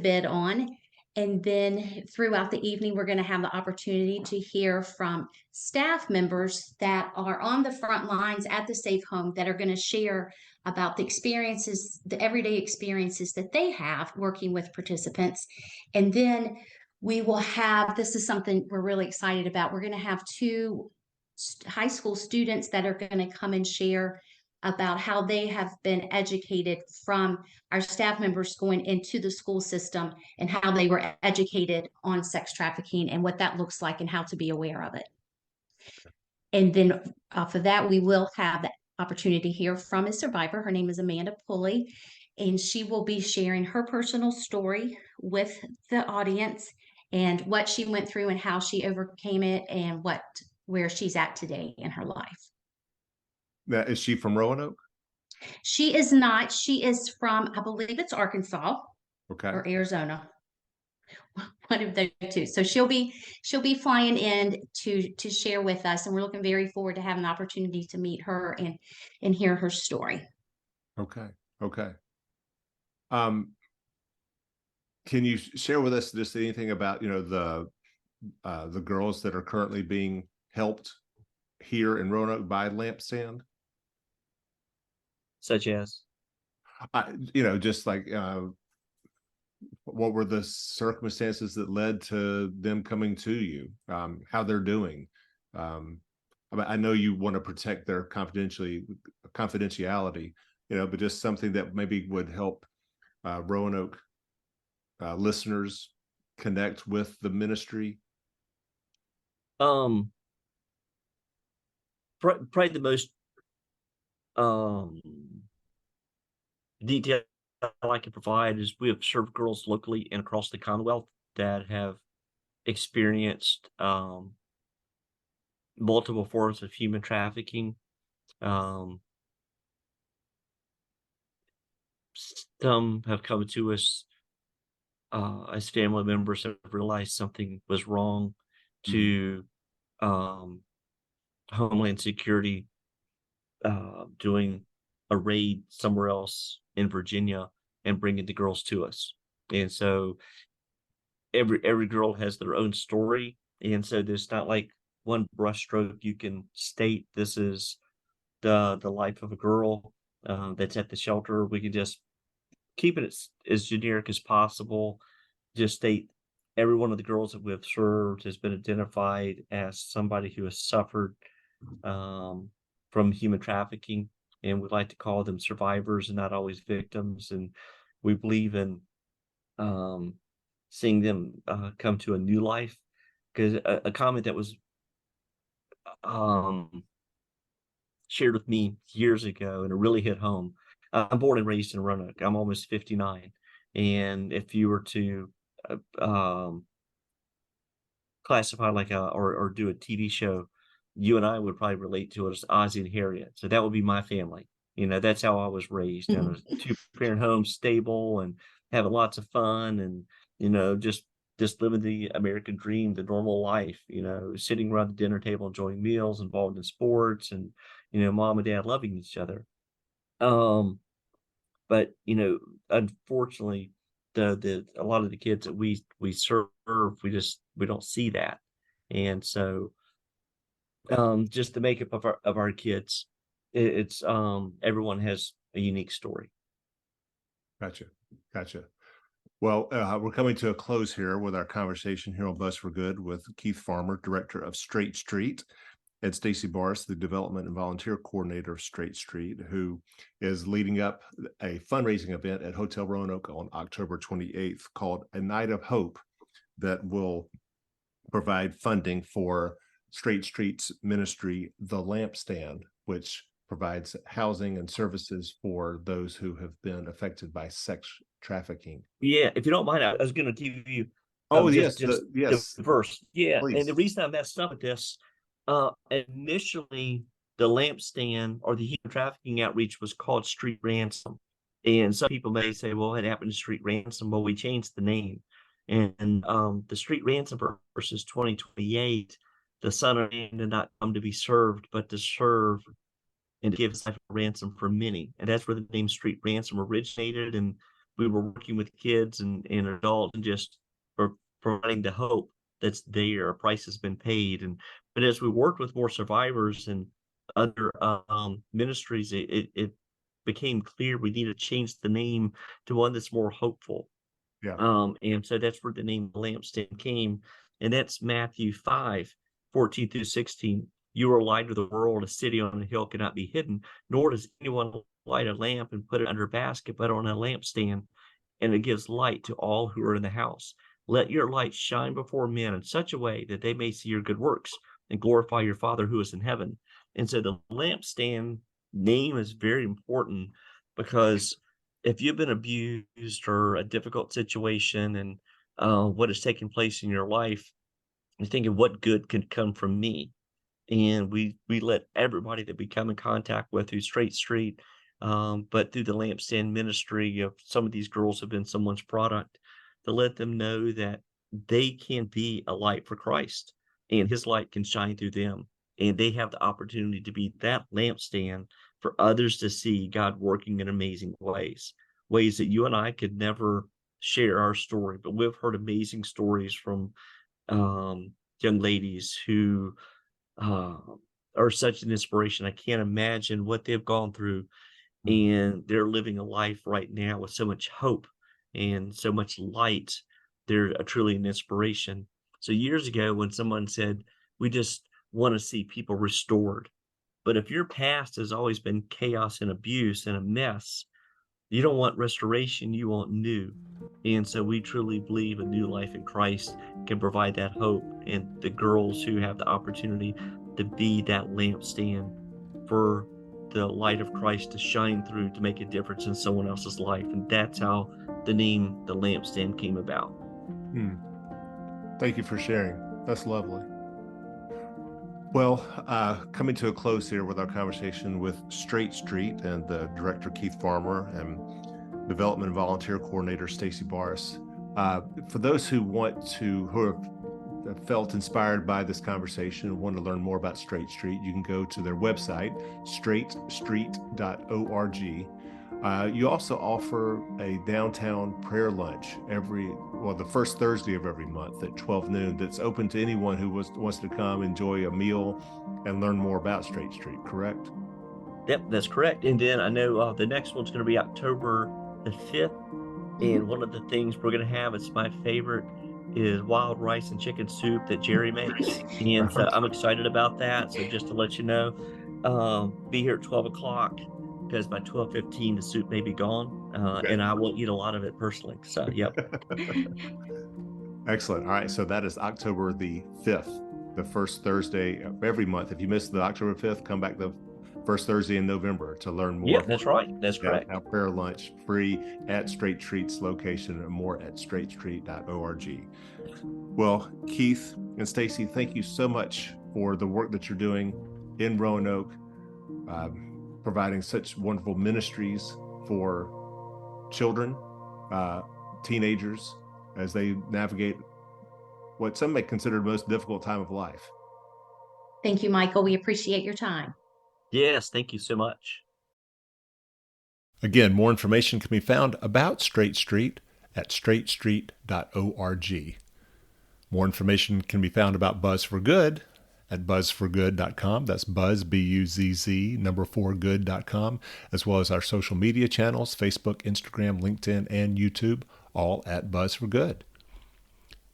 bid on. And then throughout the evening, we're going to have the opportunity to hear from staff members that are on the front lines at the Safe Home that are going to share about the experiences, the everyday experiences that they have working with participants. And then we will have, this is something we're really excited about. We're going to have two high school students that are going to come and share about how they have been educated from our staff members going into the school system and how they were educated on sex trafficking and what that looks like and how to be aware of it. And then off of that, we will have the opportunity to hear from a survivor. Her name is Amanda Pulley, and she will be sharing her personal story with the audience and what she went through and how she overcame it and where she's at today in her life. Now, is she from Roanoke? She is not. She is from, I believe it's Arkansas Okay. or Arizona. One of those two. So she'll be flying in to share with us, and we're looking very forward to having the opportunity to meet her and hear her story. Okay. Okay. Um, Can you share with us just anything about the girls that are currently being helped here in Roanoke by Lampstand? Such as, Just like what were the circumstances that led to them coming to you? How they're doing? Um, I know you want to protect their confidentiality, but just something that maybe would help Roanoke listeners connect with the ministry. um, probably the most um detail I can provide is we have served girls locally and across the Commonwealth that have experienced multiple forms of human trafficking. Um, some have come to us as family members have realized something was wrong, Mm. to um, Homeland Security doing a raid somewhere else in Virginia and bringing the girls to us. And so every girl has their own story, and so there's not like one brushstroke you can state this is the life of a girl that's at the shelter. We can just keep it as generic as possible. Just state every one of the girls that we've served has been identified as somebody who has suffered um, from human trafficking, and we like to call them survivors and not always victims. And we believe in um, seeing them come to a new life. Because a comment that was um, shared with me years ago and it really hit home. I'm born and raised in Roanoke. I'm almost 59. And if you were to classify like or do a TV show, you and I would probably relate to it as Ozzie and Harriet. So that would be my family. That's how I was raised in a two-parent home, stable and having lots of fun and just living the American dream, the normal life, sitting around the dinner table, enjoying meals, involved in sports, and mom and dad loving each other. But unfortunately, the a lot of the kids that we serve, we don't see that. And so just the makeup of our kids, it's everyone has a unique story. Gotcha. Well, we're coming to a close here with our conversation here on Bus for Good with Keith Farmer, director of Straight Street, and Stacy Barris, the development and volunteer coordinator of Straight Street, who is leading up a fundraising event at Hotel Roanoke on October 28th called A Night of Hope that will provide funding for Straight Street's ministry, The Lampstand, which provides housing and services for those who have been affected by sex trafficking. Yeah, if you don't mind, I was going to give you Oh, just yes, the yes, verse. Yeah, and the please. reason I messed up with this, initially the lampstand or the human trafficking outreach was called Street Ransom, and some people may say, "Well, it happened to Street Ransom." Well, we changed the name, and the Street Ransom versus 2028, the Son of Man did not come to be served, but to serve and to give his life a ransom for many. And that's where the name Street Ransom originated. And we were working with kids and adults and just for providing the hope that's there. A price has been paid. But as we worked with more survivors and other ministries, it became clear we need to change the name to one that's more hopeful. Yeah. And so that's where the name lampstand came. And that's Matthew 5:14 through 16. You are a light of the world. A city on a hill cannot be hidden, nor does anyone light a lamp and put it under a basket, but on a lampstand, and it gives light to all who are in the house. Let your light shine before men in such a way that they may see your good works and glorify your Father who is in heaven. And so the lampstand name is very important because if you've been abused or a difficult situation and what has taken place in your life, you're thinking, what good can come from me? And we let everybody that we come in contact with through Straight Street, but through the lampstand ministry of some of these girls have been someone's product, to let them know that they can be a light for Christ and his light can shine through them. And they have the opportunity to be that lampstand for others to see God working in amazing ways, ways that you and I could never share our story, but we've heard amazing stories from young ladies who uh, are such an inspiration. I can't imagine what they've gone through, and they're living a life right now with so much hope and so much light. They're truly an inspiration. So years ago, when someone said, "We just want to see people restored," but if your past has always been chaos and abuse and a mess, you don't want restoration, you want new. And so we truly believe a new life in Christ can provide that hope. And the girls who have the opportunity to be that lampstand for the light of Christ to shine through to make a difference in someone else's life. And that's how the name The Lampstand came about. Hmm. Thank you for sharing. That's lovely. Well, coming to a close here with our conversation with Straight Street and the director, Keith Farmer, and development and volunteer coordinator, Stacy Barris. For those who have felt inspired by this conversation and want to learn more about Straight Street, you can go to their website, straightstreet.org. You also offer a downtown prayer lunch the first Thursday of every month at 12 noon that's open to anyone who wants to come enjoy a meal and learn more about Straight Street, correct? Yep, that's correct. And then I know the next one's going to be October the 5th. And one of the things we're going to have, it's my favorite, is wild rice and chicken soup that Jerry makes. And so I'm excited about that. So just to let you know, be here at 12 o'clock because by 12:15 the soup may be gone. And I will eat a lot of it personally. So, yep. Excellent. All right. So that is October the 5th, the first Thursday of every month. If you missed the October 5th, come back the first Thursday in November to learn more. Yeah, that's right. That's correct. Our prayer lunch free at Straight Street's location and more at straightstreet.org. Well, Keith and Stacy, thank you so much for the work that you're doing in Roanoke, providing such wonderful ministries for children, teenagers, as they navigate what some may consider the most difficult time of life. Thank you, Michael. We appreciate your time. Yes, thank you so much. Again, more information can be found about Straight Street at straightstreet.org. More information can be found about Buzz for Good at buzzforgood.com. That's buzz, B-U-Z-Z, 4good.com, as well as our social media channels, Facebook, Instagram, LinkedIn, and YouTube, all at Buzz for Good.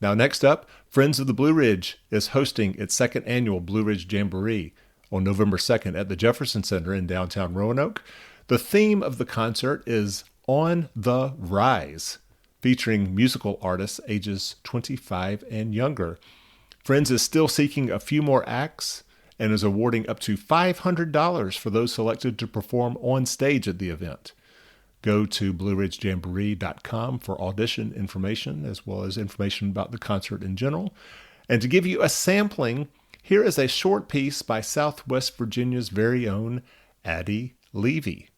Now, next up, Friends of the Blue Ridge is hosting its second annual Blue Ridge Jamboree on November 2nd at the Jefferson Center in downtown Roanoke. The theme of the concert is On the Rise, featuring musical artists ages 25 and younger. Friends is still seeking a few more acts and is awarding up to $500 for those selected to perform on stage at the event. Go to blueridgejamboree.com for audition information as well as information about the concert in general. And to give you a sampling, here is a short piece by Southwest Virginia's very own Addie Levy.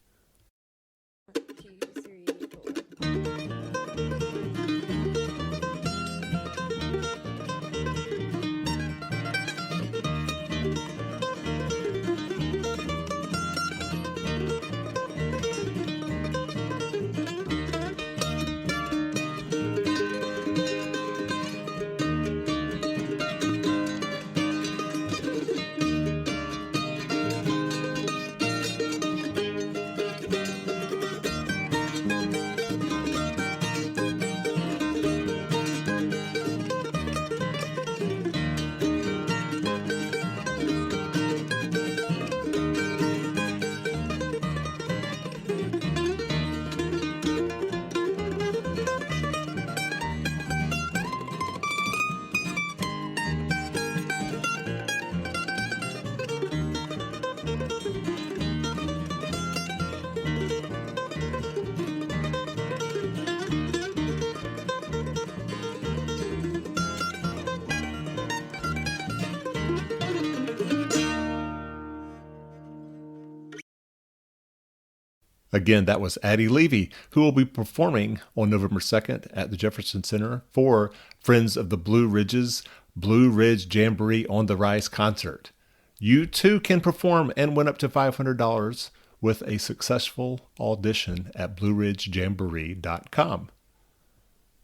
Again, that was Addie Levy, who will be performing on November 2nd at the Jefferson Center for Friends of the Blue Ridge's Blue Ridge Jamboree on the Rise concert. You too can perform and win up to $500 with a successful audition at blueridgejamboree.com.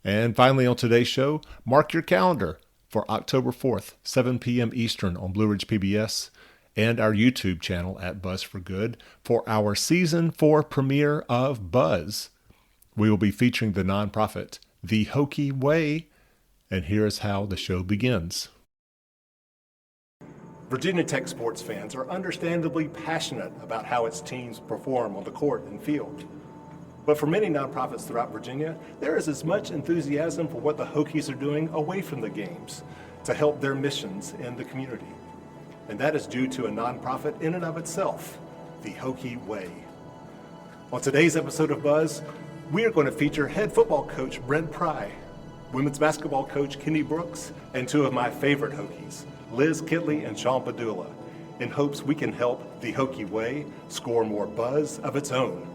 And finally, on today's show, mark your calendar for October 4th, 7 p.m. Eastern on Blue Ridge PBS and our YouTube channel at Buzz for Good for our Season 4 premiere of Buzz. We will be featuring the nonprofit The Hokie Way, and here's how the show begins. Virginia Tech sports fans are understandably passionate about how its teams perform on the court and field. But for many nonprofits throughout Virginia, there is as much enthusiasm for what the Hokies are doing away from the games to help their missions in the community. And that is due to a nonprofit in and of itself, the Hokie Way. On today's episode of Buzz, we are going to feature head football coach Brent Pry, women's basketball coach Kenny Brooks, and two of my favorite Hokies, Liz Kitley and Sean Padula, in hopes we can help the Hokie Way score more buzz of its own.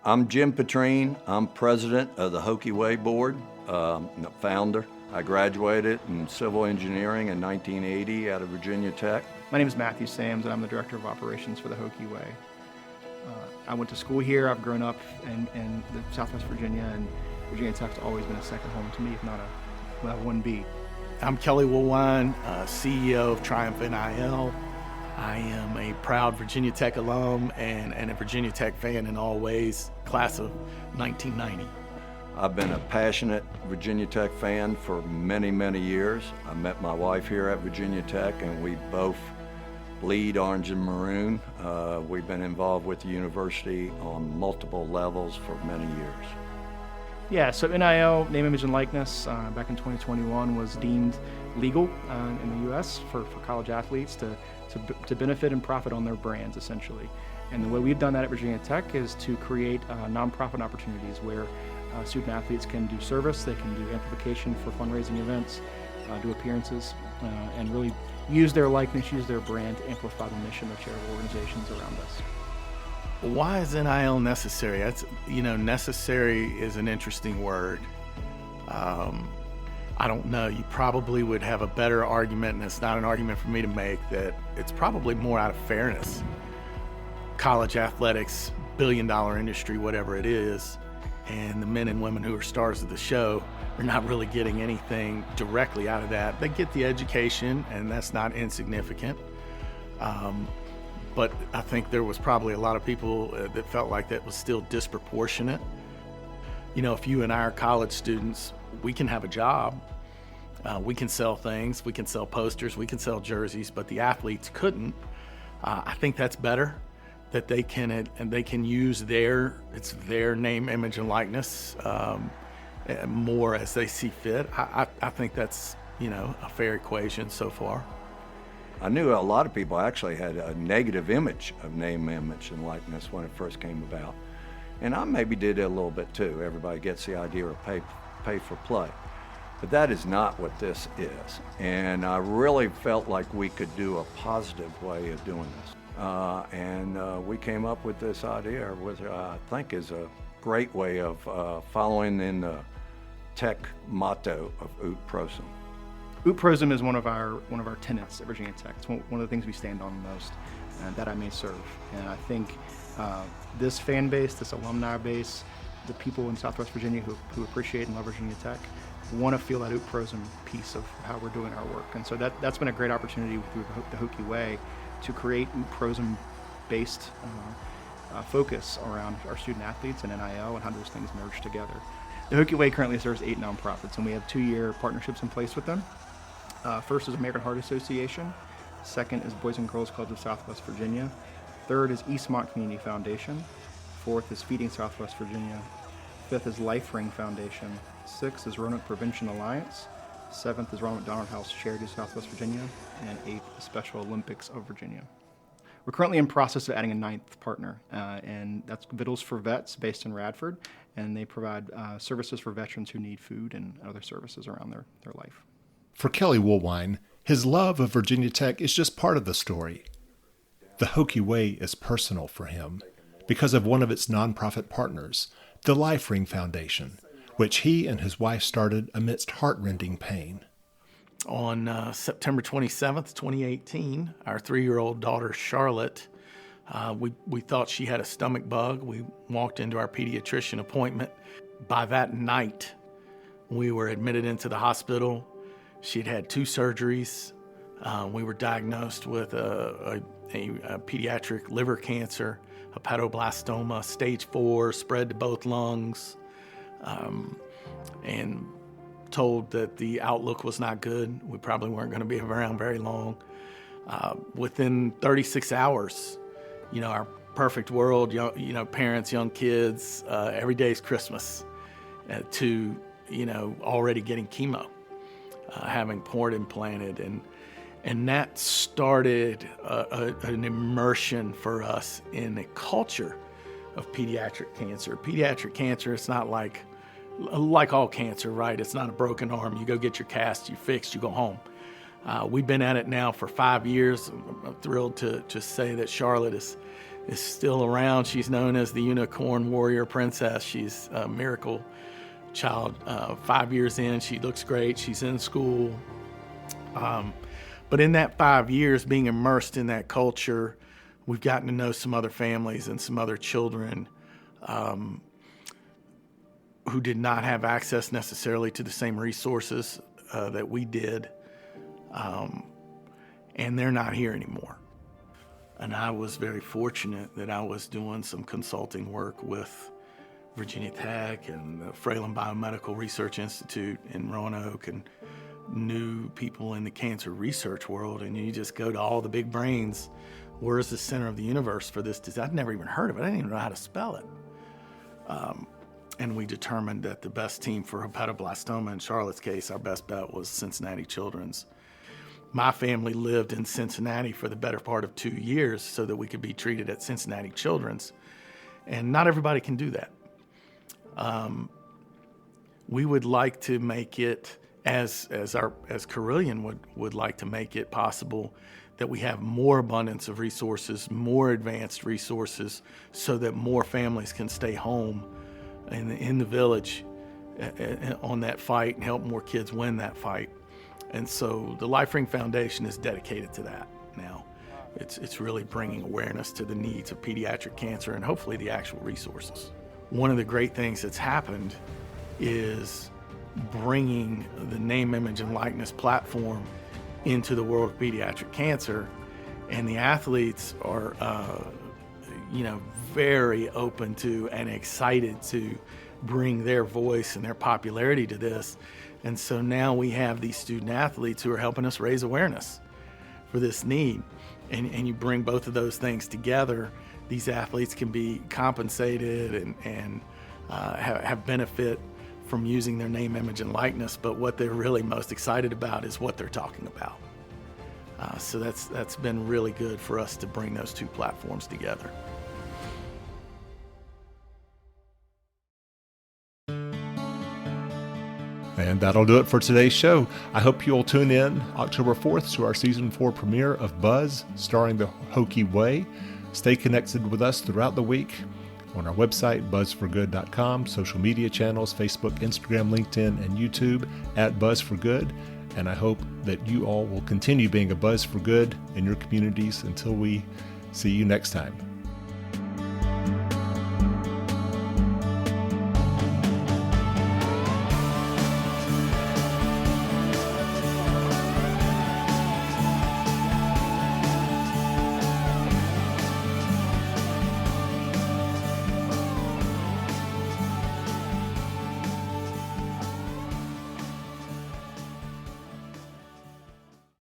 I'm Jim Petrine. I'm president of the Hokie Way Board, the founder. I graduated in civil engineering in 1980 out of Virginia Tech. My name is Matthew Sams, and I'm the director of operations for the Hokie Way. I went to school here. I've grown up in Southwest Virginia, and Virginia Tech's always been a second home to me, if not a 1B. I'm Kelly Woolwine, CEO of Triumph NIL. I am a proud Virginia Tech alum and a Virginia Tech fan in all ways, class of 1990. I've been a passionate Virginia Tech fan for many, many years. I met my wife here at Virginia Tech, and we both bleed orange and maroon. We've been involved with the university on multiple levels for many years. Yeah, so NIL, name, image, and likeness, back in 2021 was deemed legal in the U.S. for college athletes to benefit and profit on their brands, essentially. And the way we've done that at Virginia Tech is to create nonprofit opportunities where student athletes can do service, they can do amplification for fundraising events, do appearances, and really use their likeness, use their brand to amplify the mission of charitable organizations around us. Why is NIL necessary? That's, necessary is an interesting word. I don't know. You probably would have a better argument, and it's not an argument for me to make, that it's probably more out of fairness. College athletics, billion-dollar industry, whatever it is, and the men and women who are stars of the show are not really getting anything directly out of that. They get the education, and that's not insignificant. But I think there was probably a lot of people that felt like that was still disproportionate. If you and I are college students, we can have a job. We can sell things, we can sell posters, we can sell jerseys, but the athletes couldn't. I think that's better, that they can use their name, image, and likeness more as they see fit. I think that's a fair equation so far. I knew a lot of people actually had a negative image of name, image, and likeness when it first came about. And I maybe did it a little bit too. Everybody gets the idea of pay for play. But that is not what this is. And I really felt like we could do a positive way of doing this. And we came up with this idea, which I think is a great way of following in the tech motto of Ut Prosim. Ut Prosim is one of our tenets at Virginia Tech. It's one of the things we stand on the most, that I may serve. And I think this fan base, this alumni base, the people in Southwest Virginia who appreciate and love Virginia Tech want to feel that Ut Prosim piece of how we're doing our work. And so that's been a great opportunity through the Hokie Way to create Ut Prosim based focus around our student athletes and NIL and how those things merge together. The Hokie Way currently serves 8 nonprofits, and we have 2-year partnerships in place with them. First is American Heart Association. Second is Boys and Girls Clubs of Southwest Virginia. Third is Eastmont Community Foundation. Fourth is Feeding Southwest Virginia. Fifth is Life Ring Foundation. Sixth is Roanoke Prevention Alliance. Seventh is Ronald McDonald House Charity of Southwest Virginia. And eighth, the Special Olympics of Virginia. We're currently in process of adding a 9th partner, and that's Vittles for Vets based in Radford, and they provide services for veterans who need food and other services around their life. For Kelly Woolwine, his love of Virginia Tech is just part of the story. The Hokie Way is personal for him because of one of its nonprofit partners, the Life Ring Foundation, which he and his wife started amidst heartrending pain. On September 27th, 2018, our 3-year-old daughter, Charlotte, we thought she had a stomach bug. We walked into our pediatrician appointment. By that night, we were admitted into the hospital. She'd had 2 surgeries. We were diagnosed with a pediatric liver cancer, hepatoblastoma, stage 4, spread to both lungs, and told that the outlook was not good. We probably weren't going to be around very long. Within 36 hours, our perfect world, parents, young kids, every day's Christmas, to, already getting chemo, having port implanted. And that started an immersion for us in a culture of pediatric cancer. Pediatric cancer, it's not like all cancer, right? It's not a broken arm. You go get your cast, you fixed, you go home. We've been at it now for 5 years. I'm thrilled to say that Charlotte is still around. She's known as the Unicorn Warrior Princess. She's a miracle child. 5 years in, she looks great. She's in school. But in that 5 years, being immersed in that culture, we've gotten to know some other families and some other children who did not have access necessarily to the same resources that we did. And they're not here anymore. And I was very fortunate that I was doing some consulting work with Virginia Tech and the Fralin Biomedical Research Institute in Roanoke, and knew people in the cancer research world. And you just go to all the big brains. Where's the center of the universe for this disease? I'd never even heard of it. I didn't even know how to spell it. And we determined that the best team for hepatoblastoma, in Charlotte's case, our best bet was Cincinnati Children's. My family lived in Cincinnati for the better part of 2 years so that we could be treated at Cincinnati Children's. And not everybody can do that. We would like to make it, as Carilion would like to make it possible, that we have more abundance of resources, more advanced resources, so that more families can stay home in the village on that fight and help more kids win that fight. And so the Life Ring Foundation is dedicated to that now. It's really bringing awareness to the needs of pediatric cancer and hopefully the actual resources. One of the great things that's happened is bringing the name, image, and likeness platform into the world of pediatric cancer. And the athletes are, very open to and excited to bring their voice and their popularity to this. And so now we have these student athletes who are helping us raise awareness for this need. And you bring both of those things together, these athletes can be compensated and have benefit from using their name, image, and likeness. But what they're really most excited about is what they're talking about. So that's been really good for us to bring those two platforms together. And that'll do it for today's show. I hope you'll tune in October 4th to our Season 4 premiere of Buzz, starring the Hokie Way. Stay connected with us throughout the week on our website, buzzforgood.com, social media channels, Facebook, Instagram, LinkedIn, and YouTube at Buzz for Good. And I hope that you all will continue being a Buzz for Good in your communities until we see you next time.